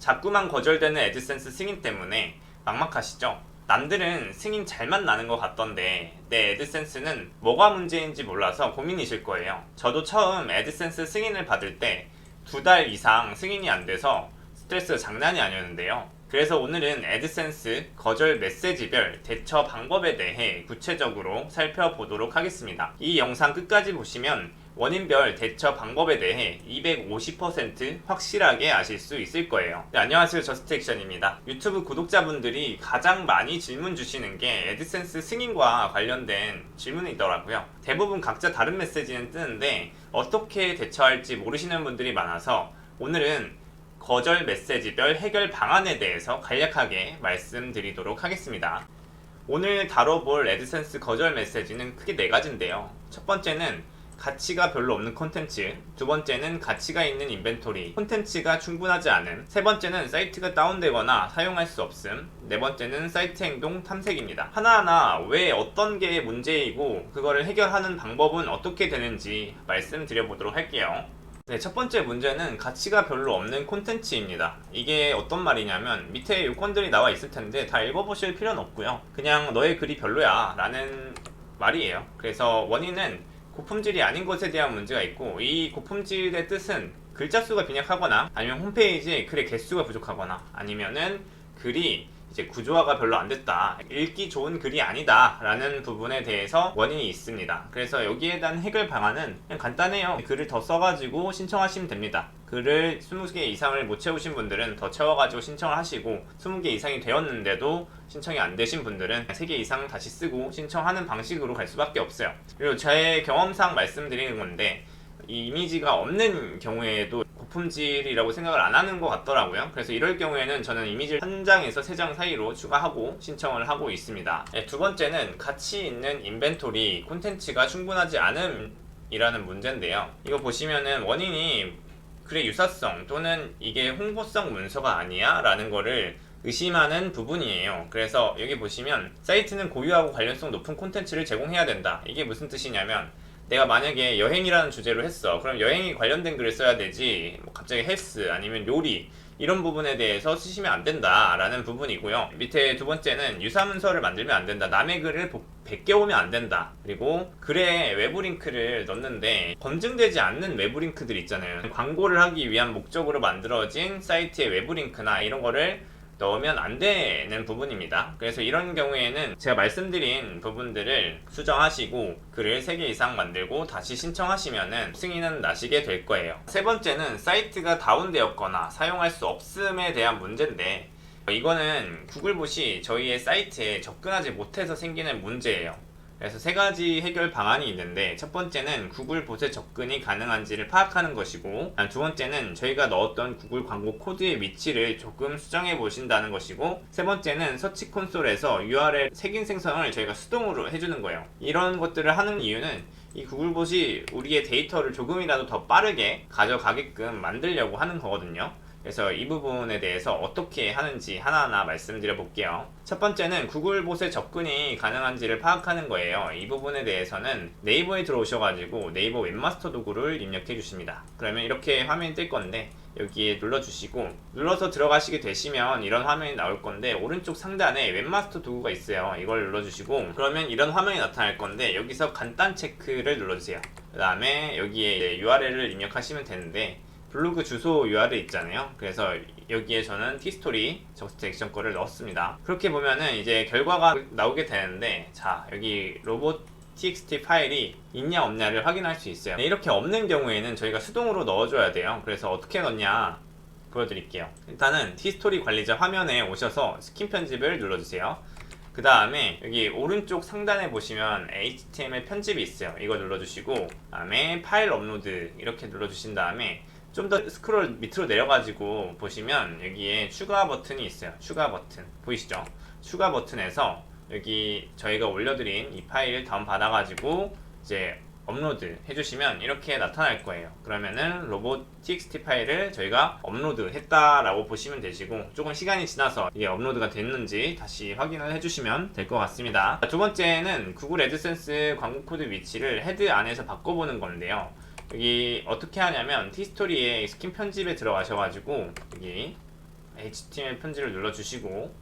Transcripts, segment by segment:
자꾸만 거절되는 애드센스 승인 때문에 막막하시죠? 남들은 승인 잘만 나는 것 같던데 내 애드센스는 뭐가 문제인지 몰라서 고민이실 거예요. 저도 처음 애드센스 승인을 받을 때 2달 이상 승인이 안 돼서 스트레스가 장난이 아니었는데요. 그래서 오늘은 애드센스 거절 메시지별 대처 방법에 대해 구체적으로 살펴보도록 하겠습니다. 이 영상 끝까지 보시면 원인별 대처 방법에 대해 250% 확실하게 아실 수 있을 거예요. 네, 안녕하세요. 저스트액션입니다. 유튜브 구독자분들이 가장 많이 질문 주시는 게 애드센스 승인과 관련된 질문이더라고요. 대부분 각자 다른 메시지는 뜨는데 어떻게 대처할지 모르시는 분들이 많아서 오늘은 거절 메시지별 해결 방안에 대해서 간략하게 말씀드리도록 하겠습니다. 오늘 다뤄볼 애드센스 거절 메시지는 크게 4가지인데요. 첫 번째는 가치가 별로 없는 콘텐츠, 두 번째는 가치가 있는 인벤토리, 콘텐츠가 충분하지 않음, 세 번째는 사이트가 다운되거나 사용할 수 없음, 네 번째는 사이트 행동 탐색입니다. 하나하나 왜 어떤 게 문제이고 그거를 해결하는 방법은 어떻게 되는지 말씀드려보도록 할게요. 네, 첫 번째 문제는 가치가 별로 없는 콘텐츠입니다. 이게 어떤 말이냐면 밑에 요건들이 나와 있을 텐데 다 읽어보실 필요는 없고요. 그냥 너의 글이 별로야 라는 말이에요. 그래서 원인은 고품질이 아닌 것에 대한 문제가 있고, 이 고품질의 뜻은 글자 수가 빈약하거나 아니면 홈페이지에 글의 개수가 부족하거나 아니면은 글이 이제 구조화가 별로 안 됐다, 읽기 좋은 글이 아니다 라는 부분에 대해서 원인이 있습니다. 그래서 여기에 대한 해결 방안은 그냥 간단해요. 글을 더 써가지고 신청하시면 됩니다. 글을 20개 이상을 못 채우신 분들은 더 채워가지고 신청을 하시고, 20개 이상이 되었는데도 신청이 안 되신 분들은 3개 이상 다시 쓰고 신청하는 방식으로 갈 수밖에 없어요. 그리고 제 경험상 말씀드리는 건데, 이 이미지가 없는 경우에도 고품질이라고 생각을 안 하는 것 같더라고요. 그래서 이럴 경우에는 저는 이미지를 1장에서 3장 사이로 추가하고 신청을 하고 있습니다. 네, 두 번째는 가치 있는 인벤토리, 콘텐츠가 충분하지 않음이라는 문제인데요. 이거 보시면은 원인이 글의 유사성 또는 이게 홍보성 문서가 아니야? 라는 거를 의심하는 부분이에요. 그래서 여기 보시면 사이트는 고유하고 관련성 높은 콘텐츠를 제공해야 된다. 이게 무슨 뜻이냐면, 내가 만약에 여행이라는 주제로 했어. 그럼 여행이 관련된 글을 써야 되지, 뭐 갑자기 헬스 아니면 요리 이런 부분에 대해서 쓰시면 안 된다 라는 부분이고요. 밑에 두 번째는 유사문서를 만들면 안 된다. 남의 글을 베껴오면 안 된다. 그리고 글에 외부 링크를 넣는데 검증되지 않는 외부 링크들 있잖아요. 광고를 하기 위한 목적으로 만들어진 사이트의 외부 링크나 이런 거를 넣으면 안 되는 부분입니다. 그래서 이런 경우에는 제가 말씀드린 부분들을 수정하시고 글을 3개 이상 만들고 다시 신청하시면은 승인은 나시게 될 거예요. 세 번째는 사이트가 다운되었거나 사용할 수 없음에 대한 문제인데, 이거는 구글봇이 저희의 사이트에 접근하지 못해서 생기는 문제예요. 그래서 3가지 해결 방안이 있는데, 첫 번째는 구글봇의 접근이 가능한지를 파악하는 것이고, 두 번째는 저희가 넣었던 구글 광고 코드의 위치를 조금 수정해 보신다는 것이고, 세 번째는 서치 콘솔에서 URL 색인 생성을 저희가 수동으로 해주는 거예요. 이런 것들을 하는 이유는 이 구글봇이 우리의 데이터를 조금이라도 더 빠르게 가져가게끔 만들려고 하는 거거든요. 그래서 이 부분에 대해서 어떻게 하는지 하나하나 말씀드려 볼게요. 첫 번째는 구글봇의 접근이 가능한지를 파악하는 거예요. 이 부분에 대해서는 네이버에 들어오셔가지고 네이버 웹마스터 도구를 입력해 주십니다. 그러면 이렇게 화면이 뜰 건데, 여기에 눌러주시고 눌러서 들어가시게 되시면 이런 화면이 나올 건데, 오른쪽 상단에 웹마스터 도구가 있어요. 이걸 눌러주시고 그러면 이런 화면이 나타날 건데, 여기서 간단 체크를 눌러주세요. 그 다음에 여기에 URL을 입력하시면 되는데, 블로그 주소 URL 있잖아요. 그래서 여기에 저는 티스토리 저스트 액션 거를 넣었습니다. 그렇게 보면은 이제 결과가 나오게 되는데, 자, 여기 로봇 txt 파일이 있냐 없냐를 확인할 수 있어요. 이렇게 없는 경우에는 저희가 수동으로 넣어줘야 돼요. 그래서 어떻게 넣냐 보여드릴게요. 일단은 티스토리 관리자 화면에 오셔서 스킨 편집을 눌러주세요. 그 다음에 여기 오른쪽 상단에 보시면 HTML 편집이 있어요. 이거 눌러주시고, 그 다음에 파일 업로드 이렇게 눌러주신 다음에 좀 더 스크롤 밑으로 내려가지고 보시면 여기에 추가 버튼이 있어요. 추가 버튼 보이시죠? 추가 버튼에서 여기 저희가 올려드린 이 파일을 다운받아가지고 이제 업로드 해주시면 이렇게 나타날 거예요. 그러면은 로봇 txt 파일을 저희가 업로드 했다라고 보시면 되시고, 조금 시간이 지나서 이게 업로드가 됐는지 다시 확인을 해주시면 될 것 같습니다. 두 번째는 구글 애드센스 광고 코드 위치를 헤드 안에서 바꿔보는 건데요. 여기 어떻게 하냐면 티스토리에 스킨 편집에 들어가셔가지고 여기 HTML 편지를 눌러주시고,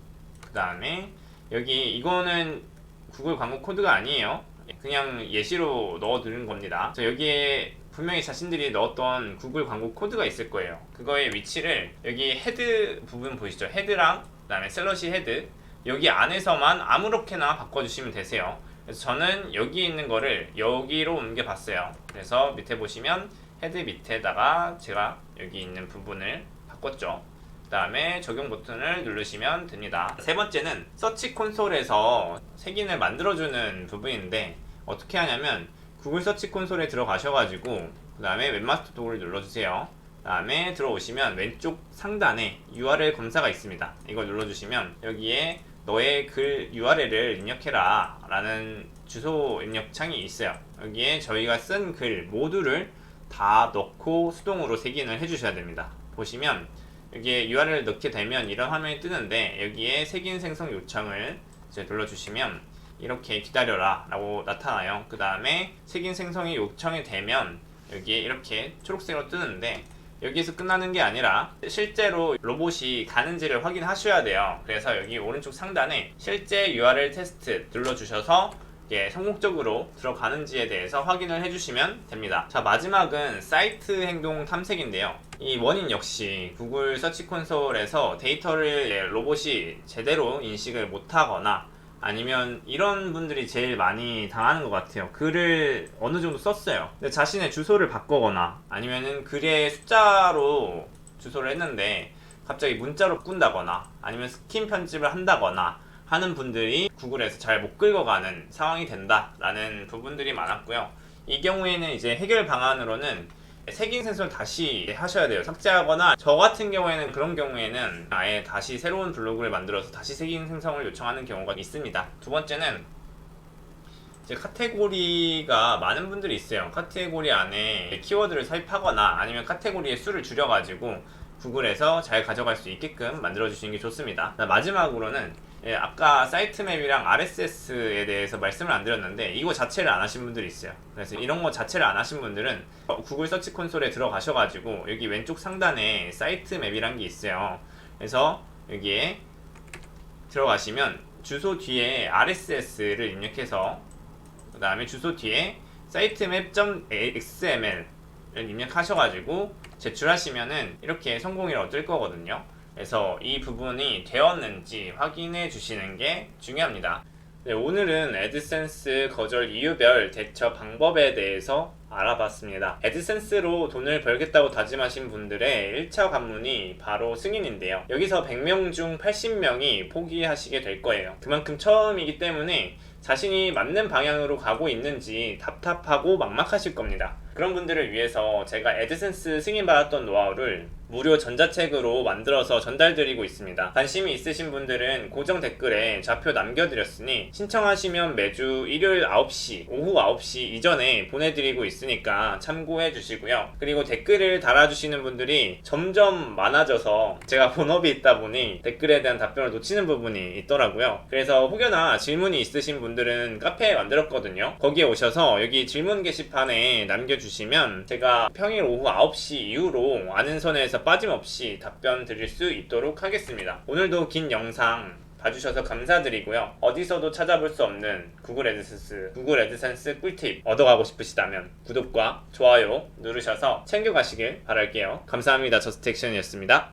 그 다음에 여기 이거는 구글 광고 코드가 아니에요. 그냥 예시로 넣어두는 겁니다. 그래서 여기에 분명히 자신들이 넣었던 구글 광고 코드가 있을 거예요. 그거의 위치를 여기 헤드 부분 보이시죠? 헤드랑 그 다음에 슬러시 헤드, 여기 안에서만 아무렇게나 바꿔주시면 되세요. 그래서 저는 여기 있는 거를 여기로 옮겨봤어요. 그래서 밑에 보시면 헤드 밑에다가 제가 여기 있는 부분을 바꿨죠. 그 다음에 적용 버튼을 누르시면 됩니다. 세 번째는 서치 콘솔에서 색인을 만들어주는 부분인데, 어떻게 하냐면 구글 서치 콘솔에 들어가셔가지고 그 다음에 웹마스터 도구를 눌러주세요. 그 다음에 들어오시면 왼쪽 상단에 URL 검사가 있습니다. 이걸 눌러주시면 여기에 너의 글 URL을 입력해라 라는 주소 입력 창이 있어요. 여기에 저희가 쓴 글 모두를 다 넣고 수동으로 색인을 해주셔야 됩니다. 보시면 여기에 URL을 넣게 되면 이런 화면이 뜨는데, 여기에 색인 생성 요청을 이제 눌러주시면 이렇게 기다려라 라고 나타나요. 그 다음에 색인 생성이 요청이 되면 여기에 이렇게 초록색으로 뜨는데, 여기에서 끝나는 게 아니라 실제로 로봇이 가는지를 확인하셔야 돼요. 그래서 여기 오른쪽 상단에 실제 URL 테스트 눌러주셔서 성공적으로 들어가는지에 대해서 확인을 해주시면 됩니다. 자, 마지막은 사이트 행동 탐색인데요. 이 원인 역시 구글 서치 콘솔에서 데이터를 로봇이 제대로 인식을 못하거나, 아니면 이런 분들이 제일 많이 당하는 것 같아요. 글을 어느 정도 썼어요. 근데 자신의 주소를 바꾸거나, 아니면은 글의 숫자로 주소를 했는데 갑자기 문자로 꾼다거나, 아니면 스킨 편집을 한다거나 하는 분들이 구글에서 잘 못 긁어가는 상황이 된다라는 부분들이 많았고요. 이 경우에는 이제 해결 방안으로는 색인 생성을 다시 하셔야 돼요. 삭제하거나, 저 같은 경우에는 그런 경우에는 아예 다시 새로운 블로그를 만들어서 다시 색인 생성을 요청하는 경우가 있습니다. 두 번째는 이제 카테고리가 많은 분들이 있어요. 카테고리 안에 키워드를 삽입하거나, 아니면 카테고리의 수를 줄여가지고 구글에서 잘 가져갈 수 있게끔 만들어 주시는 게 좋습니다. 마지막으로는 아까 사이트맵이랑 RSS에 대해서 말씀을 안 드렸는데, 이거 자체를 안 하신 분들이 있어요. 그래서 이런 거 자체를 안 하신 분들은 구글 서치 콘솔에 들어가셔가지고 여기 왼쪽 상단에 사이트맵이란 게 있어요. 그래서 여기에 들어가시면 주소 뒤에 RSS를 입력해서, 그 다음에 주소 뒤에 sitemap.xml을 입력하셔가지고 제출하시면은 이렇게 성공이라고 뜰 거거든요. 그래서 이 부분이 되었는지 확인해 주시는 게 중요합니다. 네, 오늘은 애드센스 거절 이유별 대처 방법에 대해서 알아봤습니다. 애드센스로 돈을 벌겠다고 다짐하신 분들의 1차 관문이 바로 승인인데요. 여기서 100명 중 80명이 포기하시게 될 거예요. 그만큼 처음이기 때문에 자신이 맞는 방향으로 가고 있는지 답답하고 막막하실 겁니다. 그런 분들을 위해서 제가 애드센스 승인받았던 노하우를 무료 전자책으로 만들어서 전달드리고 있습니다. 관심이 있으신 분들은 고정 댓글에 좌표 남겨드렸으니 신청하시면 매주 일요일 9시, 오후 9시 이전에 보내드리고 있으니까 참고해 주시고요. 그리고 댓글을 달아주시는 분들이 점점 많아져서 제가 본업이 있다 보니 댓글에 대한 답변을 놓치는 부분이 있더라고요. 그래서 혹여나 질문이 있으신 분들은 카페에 만들었거든요. 거기에 오셔서 여기 질문 게시판에 남겨주시면 제가 평일 오후 9시 이후로 아는 선에서 빠짐없이 답변 드릴 수 있도록 하겠습니다. 오늘도 긴 영상 봐주셔서 감사드리고요. 어디서도 찾아볼 수 없는 구글 애드센스 꿀팁 얻어가고 싶으시다면 구독과 좋아요 누르셔서 챙겨가시길 바랄게요. 감사합니다. 저스트액션이었습니다.